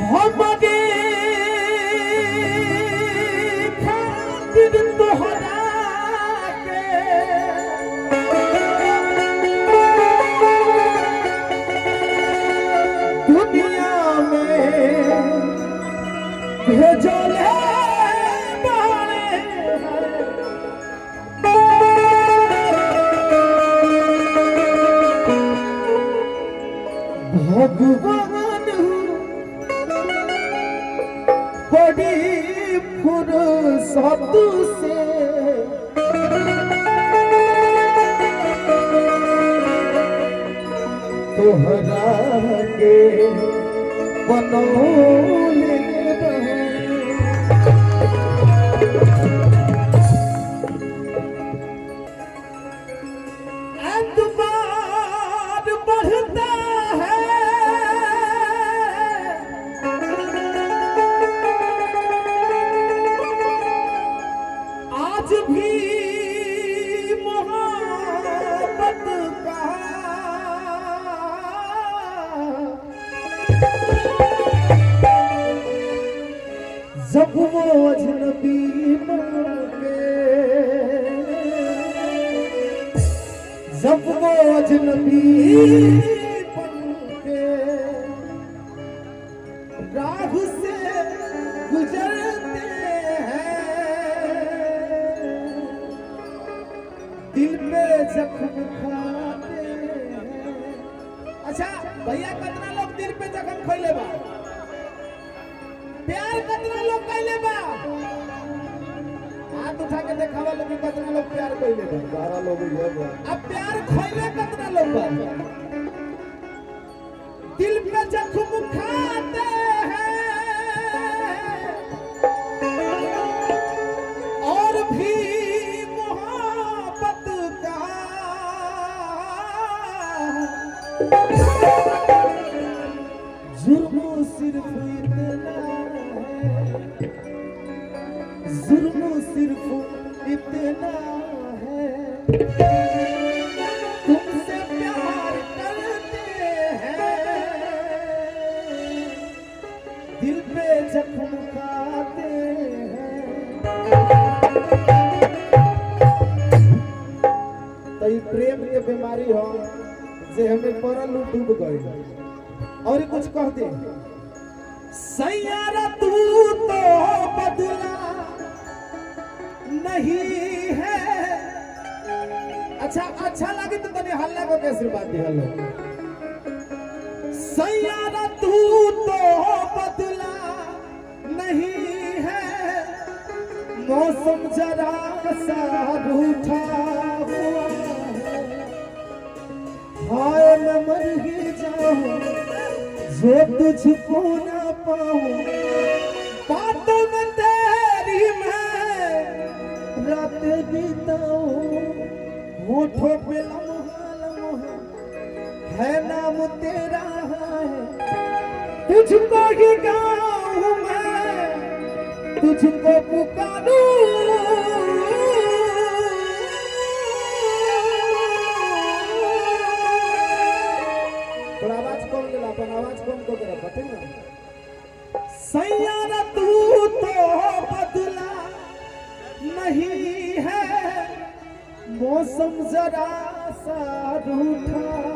हमारे खातिर तोहरा के दुनिया में भेजले भगवान बड़ी फुर्सत से तोहरा के बनौले एतबार बढ़ता है आज भी मोहब्बत का जब वो अजनबी मांगे जब वो अजनबी बनके राह से गुजरते दिल पे जख्म खाते हैं। अच्छा भैया कितना लोग दिल पे जख्म खइले बा प्यार कितना लोग कइले बा हाथ उठा के देखावा लोग कितना लोग प्यार कइले बा 12 लोग ही है अब प्यार खइले कितना लोग बा दिल पे जख्म खाते हैं और भी जुर्म सिर्फ इतना है जुर्म सिर्फ इतना है तुमसे प्यार करते हैं दिल पे जख्म खाते हैं तो ये प्रेम के बीमारी हो जे हमें परल डूब गए और कुछ कहते सैयारा तू तो बदला नहीं है अच्छा लगे तो तने हल्ला को कैसे बात दी हल्ला सैयारा तू तो बदला नहीं है मौसम जरा सा रूठा हुआ हाय मैं मर ही जाऊं जो तुझको ना पाऊं बातों में तेरी मैं रात बिताऊं होठों पे लम्हा लम्हा है नाम तेरा है तुझको ही गाऊं मैं तुझको पुकारूं आवाज कम को तेरा पता ना सैयारा तू तो बदला नहीं है मौसम जरा सा रूठा